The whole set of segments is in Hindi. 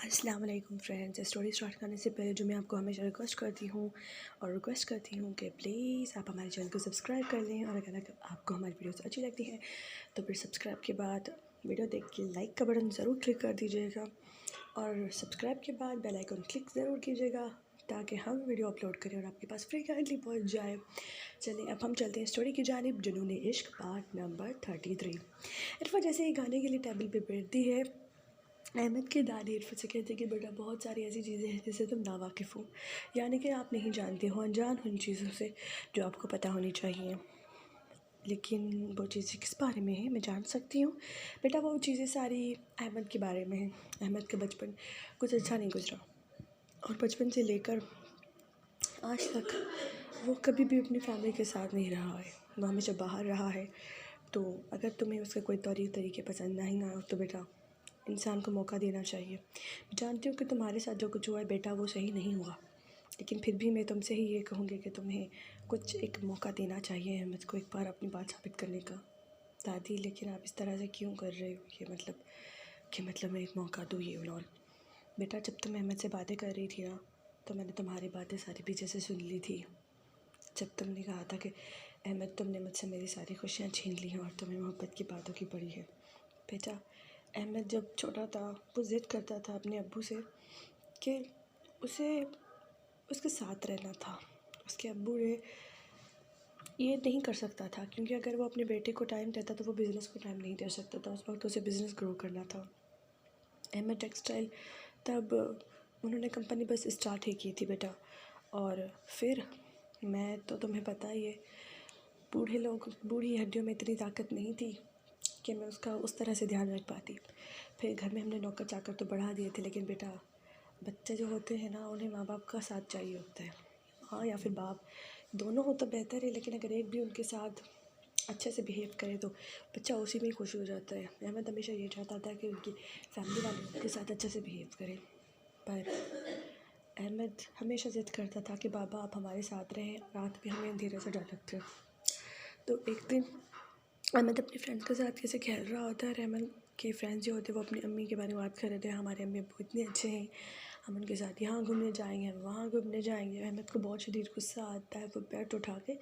अस्सलाम वालेकुम फ्रेंड्स। स्टोरी स्टार्ट करने से पहले जो मैं आपको हमेशा रिक्वेस्ट करती हूँ कि प्लीज़ आप हमारे चैनल को सब्सक्राइब कर लें, और अगर आपको हमारी वीडियोस अच्छी लगती हैं तो फिर सब्सक्राइब के बाद वीडियो देख के लाइक का बटन ज़रूर क्लिक कर दीजिएगा, और सब्सक्राइब के बाद बेल आइकन क्लिक ज़रूर कीजिएगा ताकि हम वीडियो अपलोड करें और आपके पास फ्रीक्वेंटली पहुँच जाए। चलिए अब हम चलते हैं स्टोरी की जानिब। जुनून इश्क पार्ट नंबर 33। इरफा जैसे ही गाने के लिए टेबल पे बैठती है, अहमद की दादी इरफा से कहती है कि बेटा बहुत सारी ऐसी चीज़ें हैं जिससे तुम नावाकिफ़ हो, यानी कि आप नहीं जानते हो, अनजान हो उन चीज़ों से जो आपको पता होनी चाहिए। लेकिन वो चीज़ें किस बारे में है, मैं जान सकती हूँ? बेटा वो चीज़ें सारी अहमद के बारे में हैं। अहमद का बचपन कुछ अच्छा नहीं गुजरा, और बचपन से लेकर आज तक वो कभी भी अपनी फैमिली के साथ नहीं रहा है, वो हमेशा बाहर रहा है। तो अगर तुम्हें उसके कोई तरीके पसंद नहीं आए तो बेटा इंसान को मौका देना चाहिए। जानती हूँ कि तुम्हारे साथ जो कुछ हुआ है बेटा वो सही नहीं हुआ, लेकिन फिर भी मैं तुमसे ही ये कहूँगी कि तुम्हें कुछ एक मौका देना चाहिए अहमद को, एक बार अपनी बात साबित करने का। दादी लेकिन आप इस तरह से क्यों कर रहे हो? ये मतलब मैं एक मौका दूँ ये और बेटा जब तुम अहमद से बातें कर रही थी ना, तो मैंने तुम्हारी बातें सारी पीछे से सुन ली थी। जब तुमने कहा था कि अहमद तुमने मुझसे मेरी सारी खुशियाँ छीन ली हैं और तुम्हें मोहब्बत की बातों की पड़ी है। बेटा अहमद जब छोटा था वो ज़िद करता था अपने अब्बू से कि उसे उसके साथ रहना था। उसके अब्बू ने ये नहीं कर सकता था, क्योंकि अगर वो अपने बेटे को टाइम देता तो वो बिज़नेस को टाइम नहीं दे सकता था। उस वक्त उसे बिज़नेस ग्रो करना था। अहमद टेक्सटाइल तब उन्होंने कंपनी बस स्टार्ट ही की थी बेटा, और फिर मैं तो तुम्हें पता ही है बूढ़ी हड्डियों में इतनी ताकत नहीं थी कि मैं उसका उस तरह से ध्यान रख पाती। फिर घर में हमने नौकर चाकर तो बढ़ा दिए थे, लेकिन बेटा बच्चे जो होते हैं ना उन्हें माँ बाप का साथ चाहिए होता है। हाँ, या फिर बाप, दोनों हो तो बेहतर है, लेकिन अगर एक भी उनके साथ अच्छे से बिहेव करे तो बच्चा उसी में ही खुश हो जाता है। अहमद हमेशा ये चाहता था कि उनकी फैमिली वाले उनके साथ अच्छे से बिहेव करें, पर अहमद हमेशा ज़िद करता था कि बाबा आप हमारे साथ रहें, रात में हमें अंधेरे से डर लगता है। तो एक दिन अहमद अपने फ्रेंड्स के साथ कैसे खेल रहा होता है। अहमद के फ्रेंड्स जो होते हैं वो अपनी अम्मी के बारे में बात कर रहे थे, हमारे अम्मी अब्बू इतने अच्छे हैं, हम उनके साथ यहाँ घूमने जाएंगे, हम वहाँ घूमने जाएंगे। अहमद को बहुत शदीद गुस्सा आता है, वो बैट उठा के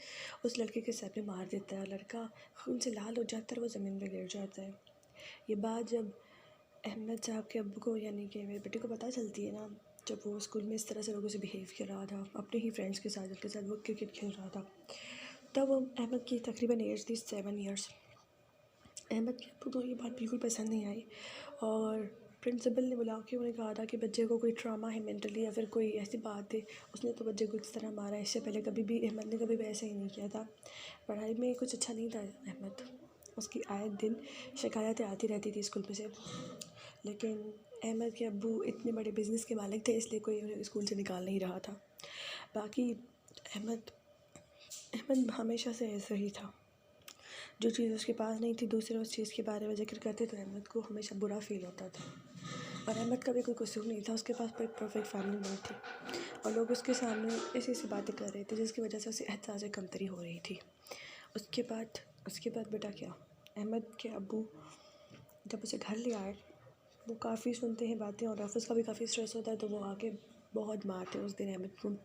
उस लड़के के सर पे मार देता है। लड़का खून से लाल हो जाता है, वो ज़मीन पर गिर जाता है। ये बात जब अहमद साहब के अब्बू को यानी कि मेरे बेटे को पता चलती है ना, जब वो स्कूल में इस तरह से लोगों से बिहेव कर रहा था अपने ही फ्रेंड्स के साथ, उनके साथ वो क्रिकेट खेल रहा था, तब अहमद की तकरीबन एज थी 7 ईयर्स। अहमद के अब्बू को ये बात बिल्कुल पसंद नहीं आई, और प्रिंसिपल ने बुला के उन्हें कहा था कि बच्चे को कोई ट्रामा है मेंटली, या फिर कोई ऐसी बात है, उसने तो बच्चे को इस तरह मारा है। इससे पहले कभी भी अहमद ने कभी भी ऐसा ही नहीं किया था। पढ़ाई में कुछ अच्छा नहीं था अहमद, उसकी आए दिन शिकायतें आती रहती थी स्कूल में से। लेकिन अहमद के अब्बू इतने बड़े बिज़नेस के मालिक थे, इसलिए कोई उन्हें स्कूल से निकाल नहीं रहा था। बाकी अहमद अहमद हमेशा से ऐसा ही था, जो चीज़ उसके पास नहीं थी दूसरे उस चीज़ के बारे में जिक्र करते तो अहमद को हमेशा बुरा फील होता था। और अहमद का भी कोई कसूर नहीं था, उसके पास कोई परफेक्ट फैमिली नहीं थी, और लोग उसके सामने ऐसी बातें कर रहे थे जिसकी वजह से उसे एहसास कमतरी हो रही थी। उसके बाद बेटा क्या, अहमद के अब्बू जब उसे घर ले आए, वो काफ़ी सुनते हैं बातें, और ऑफिस का भी काफ़ी स्ट्रेस होता है, तो वो आके बहुत मारते हैं उस दिन अहमद को।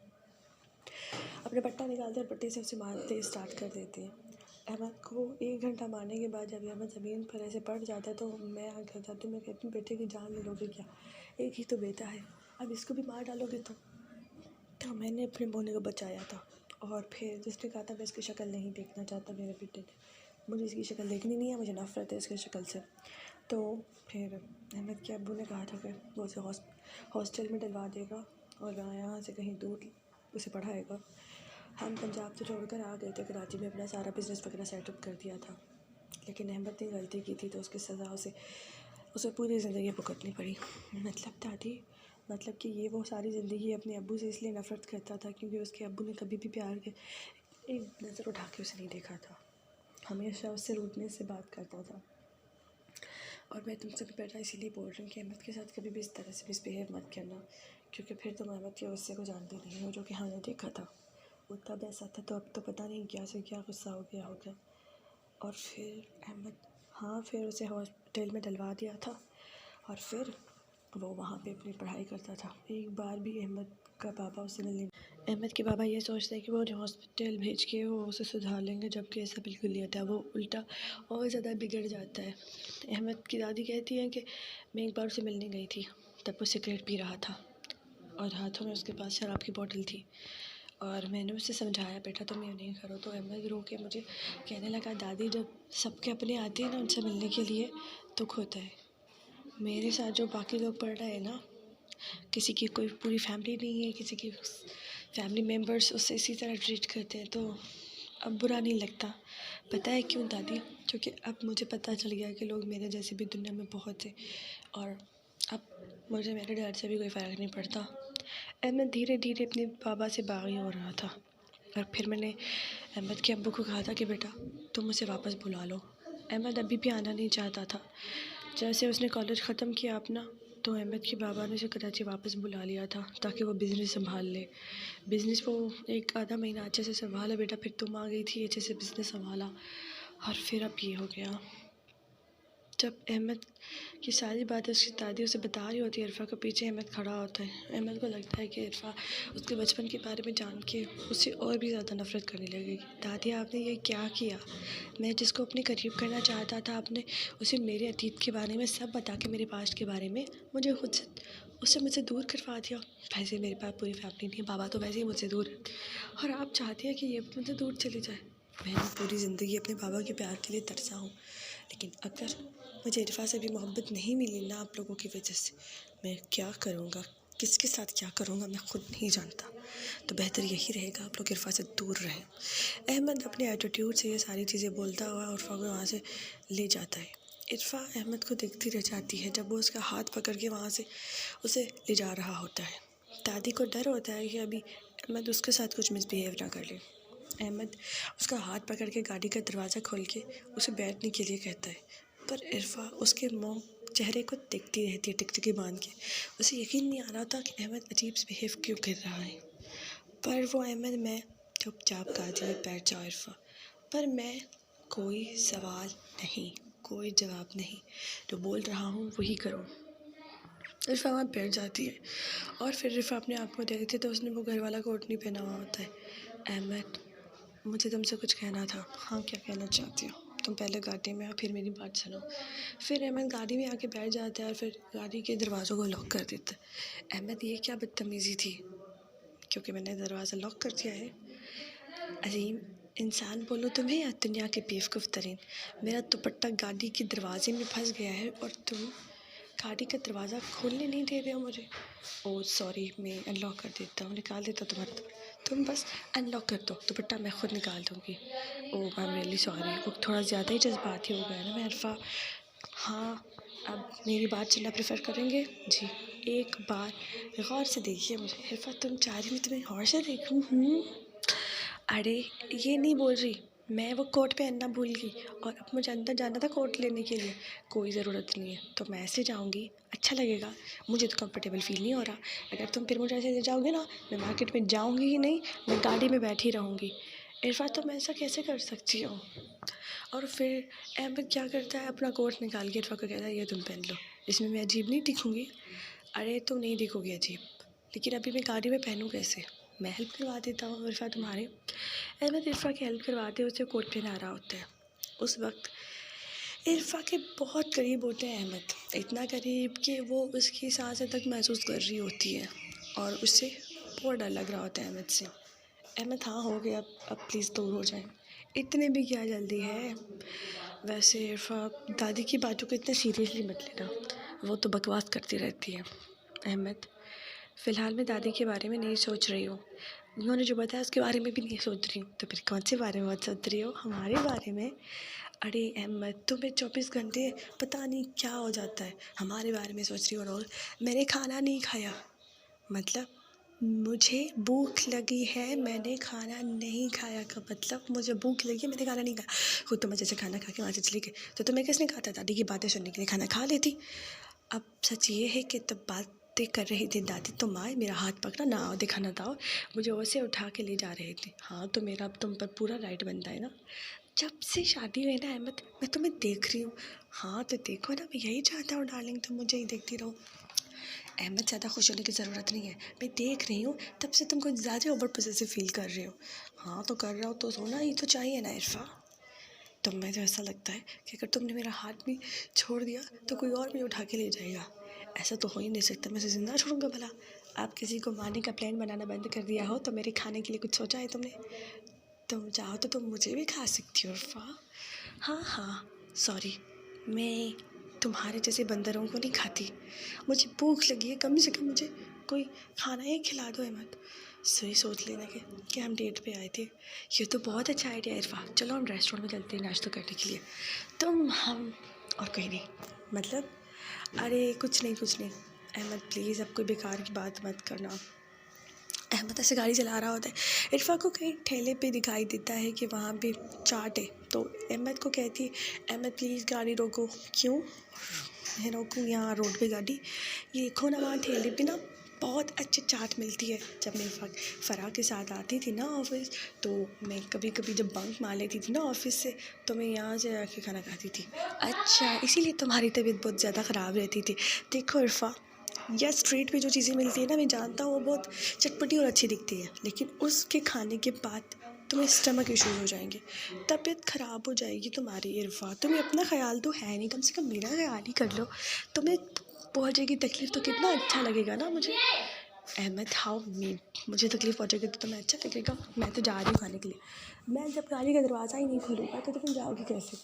अपने पट्टा निकालते हैं, पट्टे से उसे मारते स्टार्ट कर देते हैं। अहमद को 1 घंटा मारने के बाद जब अहमद ज़मीन पर ऐसे पड़ जाता है तो मैं आ घर जाती हूँ, मैं कहती हूँ बेटे की जान ले लोगे क्या? एक ही तो बेटा है, अब इसको भी मार डालोगे तो मैंने अपने बोने को बचाया था। और फिर जिसने कहा था मैं इसकी शक्ल नहीं देखना चाहता, मेरे बेटे ने, मुझे इसकी शक्ल देखनी नहीं है, मुझे नफ़रत है इसकी शक्ल से। तो फिर अहमद के अब्बू ने कहा था कि वो उसे हॉस्टल में डलवा देगा और यहाँ से कहीं दूर उसे पढ़ाएगा। हम पंजाब से छोड़कर आ गए थे, कराची में अपना सारा बिज़नेस वगैरह सेटअप कर दिया था, लेकिन अहमद ने गलती की थी तो उसकी सज़ा उसे पूरी ज़िंदगी भुगतनी पड़ी। मतलब दादी, मतलब कि ये वो सारी ज़िंदगी अपने अब्बू से इसलिए नफ़रत करता था क्योंकि उसके अब्बू ने कभी भी प्यार के एक नज़र उठा के उसे नहीं देखा था, हमेशा उससे रूडनेस से बात करता था। और मैं तुमसे भी बेटा इसीलिए बोल रही हूँ कि अहमद के साथ कभी भी इस तरह से मिसबिहेव मत करना, क्योंकि फिर तुम अहमद के गुस्से को जानते नहीं हो, जो कि हमने देखा था। वो तब ऐसा था, तो अब तो पता नहीं क्या से क्या गुस्सा हो गया होगा। और फिर अहमद, हाँ, फिर उसे हॉस्पिटल में डलवा दिया था, और फिर वो वहाँ पे अपनी पढ़ाई करता था। एक बार भी अहमद का पापा उससे मिलने, अहमद के पापा ये सोचते हैं कि वो हॉस्पिटल भेज के वो उसे सुधार लेंगे, जबकि ऐसा बिल्कुल नहीं होता, वो उल्टा और ज़्यादा बिगड़ जाता है। अहमद की दादी कहती हैं कि मैं एक बार उसे मिलने गई थी, तब वो सिगरेट पी रहा था और हाथों में उसके पास शराब की बोतल थी, और मैंने उसे समझाया, बेटा तुम ये नहीं करो। तो अहमद रो के मुझे कहने लगा, दादी जब सबके अपने आते हैं ना उनसे मिलने के लिए दुख होता है। मेरे साथ जो बाकी लोग पढ़ रहे हैं ना, किसी की कोई पूरी फैमिली नहीं है, किसी की फैमिली मेम्बर्स उससे इसी तरह ट्रीट करते हैं, तो अब बुरा नहीं लगता। पता है क्यों दादी? क्योंकि अब मुझे पता चल गया कि लोग मेरे जैसे भी दुनिया में बहुत हैं, और अब मुझे मेरे डर से भी कोई फ़र्क नहीं पड़ता। अहमद धीरे धीरे अपने बाबा से बागी हो रहा था, और फिर मैंने अहमद के अब्बू को कहा था कि बेटा तुम उसे वापस बुला लो। अहमद अभी भी आना नहीं चाहता था। जैसे उसने कॉलेज ख़त्म किया अपना, तो अहमद के बाबा ने उसे कराची वापस बुला लिया था ताकि वो बिज़नेस संभाल ले। बिज़नेस वो एक आधा महीना अच्छे से संभाला बेटा, फिर तुम आ गई थी, अच्छे से बिज़नेस संभाला, और फिर अब ये हो गया। जब अहमद की सारी बातें उसकी दादी उसे बता रही होती है, इरफ़ा के पीछे अहमद खड़ा होता है। अहमद को लगता है कि इरफ़ा उसके बचपन के बारे में जान के उससे और भी ज़्यादा नफ़रत करने लगेगी। दादी आपने ये क्या किया? मैं जिसको अपने करीब करना चाहता था, आपने उसे मेरे अतीत के बारे में सब बता के, मेरे पास्ट के बारे में मुझे खुद से उससे मुझसे दूर करवा दिया। वैसे मेरे पास पूरी फैमिली नहीं है, बाबा तो वैसे ही मुझसे दूर है, और आप चाहती हैं कि ये मुझसे दूर चली जाए। मैंने पूरी ज़िंदगी अपने बाबा के प्यार के लिए तरसा हूँ, लेकिन अगर मुझे इरफ़ा से भी मोहब्बत नहीं मिली ना आप लोगों की वजह से, मैं क्या करूँगा, किसके साथ क्या करूँगा, मैं खुद नहीं जानता। तो बेहतर यही रहेगा आप लोग इरफ़ा से दूर रहें। अहमद अपने एटीट्यूड से ये सारी चीज़ें बोलता हुआ इरफ़ा को वहाँ से ले जाता है। इरफ़ा अहमद को देखती रह जाती है जब वो उसका हाथ पकड़ के वहाँ से उसे ले जा रहा होता है। दादी को डर होता है कि अभी अहमद उसके साथ कुछ मिसबिहेव ना कर ले। अहमद उसका हाथ पकड़ के गाड़ी का दरवाज़ा खोल के उसे बैठने के लिए कहता है, पर इरफ़ा उसके मुँह चेहरे को देखती रहती है टिकटिकी बांध के। उसे यकीन नहीं आ रहा था कि अहमद अजीब बिहेव क्यों कर रहा है, पर वो अहमद मैं चुपचाप गाड़ी में बैठ जाओ इरफ़ा, पर मैं कोई सवाल नहीं, कोई जवाब नहीं, जो बोल रहा हूँ वही करो। इरफ़ा वहाँ बैठ जाती है, और फिर इरफ़ा अपने आप को देखती है तो उसने वो घर वाला कोट नहीं पहना हुआ होता है। अहमद मुझे तुमसे कुछ कहना था। हाँ, क्या कहना चाहती हो? तुम पहले गाड़ी में आओ, फिर मेरी बात सुनो। फिर अहमद गाड़ी में आके बैठ जाता है और फिर गाड़ी के दरवाज़ों को लॉक कर देता है। अहमद ये क्या बदतमीज़ी थी, क्योंकि मैंने दरवाज़ा लॉक कर दिया है। अजीम इंसान बोलो तुम्हें, या दुनिया के बेवकूफ़ तरीन। मेरा दुपट्टा गाड़ी के दरवाजे में फंस गया है और तुम गाड़ी का दरवाज़ा खोलने नहीं दे रहे हो मुझे। ओह सॉरी, मैं अनलॉक कर देता हूँ, निकाल देता हूँ तुम्हारा, तुम बस अनलॉक कर दो, दुपट्टा मैं खुद निकाल दूँगी। ओह आई एम रियली सॉरी, वो थोड़ा ज़्यादा ही जज्बाती हो गया ना मैं इरफ़ा। हाँ, अब मेरी बात सुनना प्रेफर करेंगे? जी, एक बार गौर से देखिए मुझे। इरफ़ा तुम चाह रही, मैं तुम्हें गौर से देखूँ? अरे ये नहीं बोल रही, मैं वो कोट पहनना भूल गई, और अब मुझे अंदर जाना था कोट लेने के लिए। कोई ज़रूरत नहीं है, तो मैं ऐसे जाऊँगी, अच्छा लगेगा। मुझे तो कंफर्टेबल फील नहीं हो रहा। अगर तुम फिर मुझे ऐसे ले जाओगे ना, मैं मार्केट में जाऊँगी ही नहीं, मैं गाड़ी में बैठी रहूँगी। इरफ़ा तुम ऐसा कैसे कर सकती हो? और फिर अहमद क्या करता है, अपना कोट निकाल के इरफ़ा को कहता है ये तुम पहन लो, इसमें मैं अजीब नहीं दिखूँगी? अरे तुम नहीं दिखोगी अजीब, लेकिन अभी मैं गाड़ी में पहनूँ कैसे? मैं हेल्प करवा देता हूँ इरफ़ा तुम्हारी। अहमद इरफ़ा की हेल्प करवाते उसे कोट पहना रहा होता है। उस वक्त इरफ़ा के बहुत करीब होते हैं अहमद, इतना करीब कि वो उसकी सांसें तक महसूस कर रही होती है, और उससे बहुत डर लग रहा होता है अहमद से। अहमद हाँ हो गया, अब प्लीज़ दूर हो जाएं, इतने भी क्या जल्दी है। वैसे इरफ़ा दादी की बातों को इतना सीरियसली मत लेना, वो तो बकवास करती रहती है। अहमद फ़िलहाल मैं दादी के बारे में नहीं सोच रही हूँ, उन्होंने जो बताया उसके बारे में भी नहीं सोच रही हूँ, तो फिर कौन से बारे में बात सोच रही हो? हमारे बारे में। अरे अहमद तुम्हें 24 घंटे पता नहीं क्या हो जाता है, हमारे बारे में सोच रही हो। रोज़ मैंने खाना नहीं खाया, मतलब मुझे भूख लगी है, मैंने खाना नहीं खाया का मतलब मुझे भूख लगी है, मैंने खाना नहीं खाया। खुद तो मज़े से खाना खा के वहाँ से चली गई, तो तुम्हें किसने कहा था दादी की बातें सुनने के लिए खाना खा लेती? अब सच ये है कि तब बातें कर रही थी दादी, तुम आए, मेरा हाथ पकड़ा, ना आओ दिखा ना दाओ, मुझे वैसे उठा के ले जा रहे थे। हाँ तो मेरा अब तुम पर पूरा राइट बनता है ना। जब से शादी हुई ना अहमद, मैं तुम्हें देख रही हूँ। हाँ तो देखो ना, मैं यही चाहता हूँ डार्लिंग, तुम मुझे ही देखती रहो। अहमद, ज़्यादा खुश होने की ज़रूरत नहीं है। मैं देख रही हूँ तब से तुम कुछ ज़्यादा ओवर पॉसेसिव फील कर रहे हो। हाँ तो कर रहा हो तो सोना ही तो चाहिए ना इरफा। तो मुझे ऐसा लगता है कि अगर तुमने मेरा हाथ भी छोड़ दिया तो कोई और भी उठा के ले जाएगा। ऐसा तो हो ही नहीं सकता, मैं इसे ज़िंदा छोड़ूंगा भला। आप किसी को मारने का प्लान बनाना बंद कर दिया हो तो मेरे खाने के लिए कुछ सोचा है तुमने? तुम चाहो तो तुम मुझे भी खा सकती हो इरफा। हाँ हाँ, सॉरी, मैं तुम्हारे जैसे बंदरों को नहीं खाती। मुझे भूख लगी है, कम से कम मुझे कोई खाना ही खिला दो अहमद। सही सोच लेना कि हम डेट पे आए थे। ये तो बहुत अच्छा आइडिया है इरफा। चलो हम रेस्टोरेंट में चलते हैं नाश्ता करने के लिए। तुम हम और कहीं नहीं, मतलब अरे कुछ नहीं अहमद प्लीज़ अब कोई बेकार की बात मत करना। अहमद ऐसे गाड़ी चला रहा होता है। इरफा को कहीं ठेले पे दिखाई देता है कि वहाँ पे चाट है, तो अहमद को कहती है अहमद प्लीज़ गाड़ी रोको। क्यों मैं रोकूँ यहाँ रोड पे गाड़ी? ये देखो ना वहाँ ठेले पे ना बहुत अच्छी चाट मिलती है। जब मैं फ़राह के साथ आती थी ना ऑफ़िस, तो मैं कभी कभी जब बंक मार लेती थी ना ऑफ़िस से, तो मैं यहाँ से आके खाना खाती थी। अच्छा इसीलिए तुम्हारी तबीयत बहुत ज़्यादा ख़राब रहती थी। देखो इरफा, या स्ट्रीट पे जो चीज़ें मिलती है ना, मैं जानता हूँ वो बहुत चटपटी और अच्छी दिखती है, लेकिन उसके खाने के बाद तुम्हें स्टमक इश्यूज़ हो जाएंगे, तबीयत ख़राब हो जाएगी तुम्हारी। इरफा तुम्हें अपना ख्याल तो है नहीं, कम से कम मेरा ख्याल ही कर लो। तुम्हें पहुँचेगी तकलीफ़ तो कितना अच्छा लगेगा ना मुझे। अहमद हाउ मी, मुझे तकलीफ़ पहुँचेगी तो तुम्हें अच्छा लगेगा? मैं तो जा रही हूँ खाने के लिए। मैं जब गाड़ी का दरवाज़ा ही नहीं खोलूँगा तो तुम जाओगी कैसे?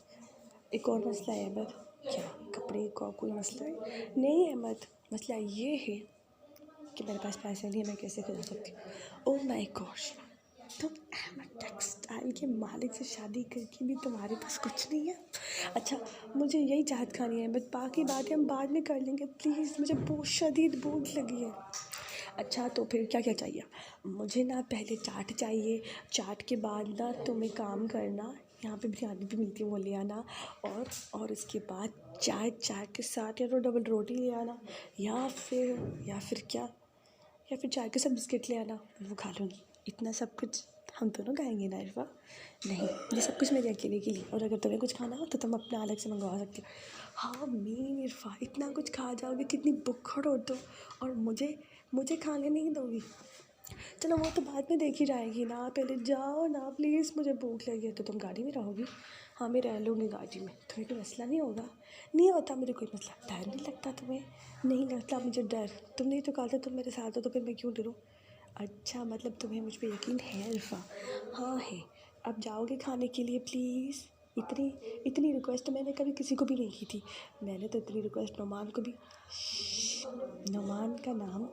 एक और मसला है अहमद। क्या? कपड़े का कोई मसला है? नहीं अहमद, मसला ये है कि मेरे पास पैसे नहीं है, मैं कैसे खिला सकती हूँ। ओह माय गॉश, तुम अहमद टेक्सटाइल के मालिक से शादी करके भी तुम्हारे पास कुछ नहीं है? अच्छा मुझे यही चाहत खानी है अहमद, बाकी बातें हम बाद में कर लेंगे प्लीज़, मुझे बहुत शदीद भूख लगी है। अच्छा तो फिर क्या क्या चाहिए? मुझे ना पहले चाट चाहिए, चाट के बाद ना तुम एक काम करना, यहाँ पे बिरयानी भी मिलती है वो ले आना, और उसके बाद चाय के साथ या तो डबल रोटी ले आना, या फिर क्या, या फिर चाय के साथ बिस्किट ले आना, वो खा लूँगी। इतना सब कुछ हम दोनों खाएंगे ना इरफा? नहीं, ये सब कुछ मेरे अकेले के लिए, और अगर तुम्हें कुछ खाना हो तो तुम अपना अलग से मंगवा सकती हो। हाँ मीन इरफा, इतना कुछ खा जाओगे, कितनी भुक्खड़ हो तुम, और मुझे खाने नहीं दोगी? चलो वो तो बाद में देखी जाएगी ना, पहले जाओ ना प्लीज़, मुझे भूख लगी है। तो तुम गाड़ी में रहोगी? हाँ मैं रह लूँगी गाड़ी में, तुम्हें कोई मसला नहीं होगा? नहीं होता मुझे कोई मसला। डर नहीं लगता तुम्हें? नहीं लगता मुझे डर। तुमने ही तो कहा था तुम मेरे साथ हो, तो फिर मैं क्यों डरूँ? अच्छा मतलब तुम्हें मुझ पर यकीन है इरफा? हाँ है। अब जाओगे खाने के लिए प्लीज़? इतनी इतनी रिक्वेस्ट तो मैंने कभी किसी को भी नहीं की थी। मैंने तो इतनी रिक्वेस्ट नुमान को भी, नुमान का नाम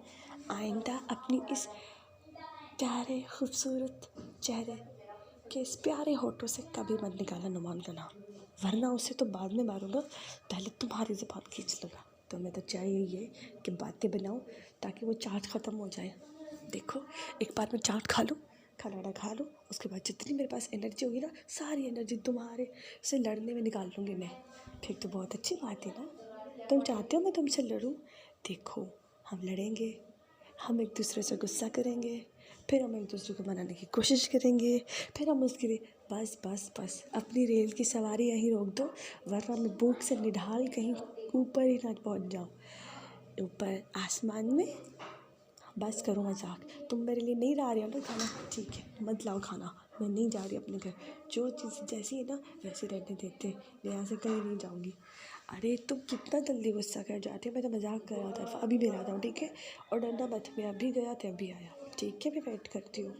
आइंदा अपनी इस प्यारे खूबसूरत चेहरे के इस प्यारे होठों से कभी मत निकाला नुमान का नाम, वरना उसे तो बाद में मारूंगा, पहले तुम्हारी ज़ुबान खींच लूँगा। तो मैं तो चाहिए ये कि बातें बनाऊँ ताकि वो चाट ख़त्म हो जाए। देखो एक बार मैं चाट खा लूँ, खाना खा लूँ, उसके बाद जितनी मेरे पास एनर्जी होगी ना, सारी एनर्जी तुम्हारे से लड़ने में निकाल लूँगी मैं। फिर तो बहुत अच्छी बात है ना? तुम चाहते हो मैं तुमसे लड़ूँ? देखो हम लड़ेंगे, हम एक दूसरे से गुस्सा करेंगे, फिर हम एक दूसरे को मनाने की कोशिश करेंगे, फिर हम उसके लिए बस अपनी रेल की सवारी यहीं रोक दो, वरना मैं भूख से निढाल कहीं ऊपर ही ना पहुंच जाऊँ, ऊपर आसमान में। बस करो मजाक, तुम मेरे लिए नहीं ला रहे हो ना खाना? ठीक है मत लाओ खाना, मैं नहीं जा रही अपने घर। जो चीज़ जैसी है ना वैसे रहने देते, मैं यहाँ से कहीं नहीं जाऊँगी। अरे तुम कितना जल्दी गुस्सा कर जाते हो, मैं तो मजाक कर रहा था, अभी भी ला रहा हूँ ठीक है? और डरना मत, मैं अभी गया था अभी आया, ठीक है? मैं वेट करती हूँ।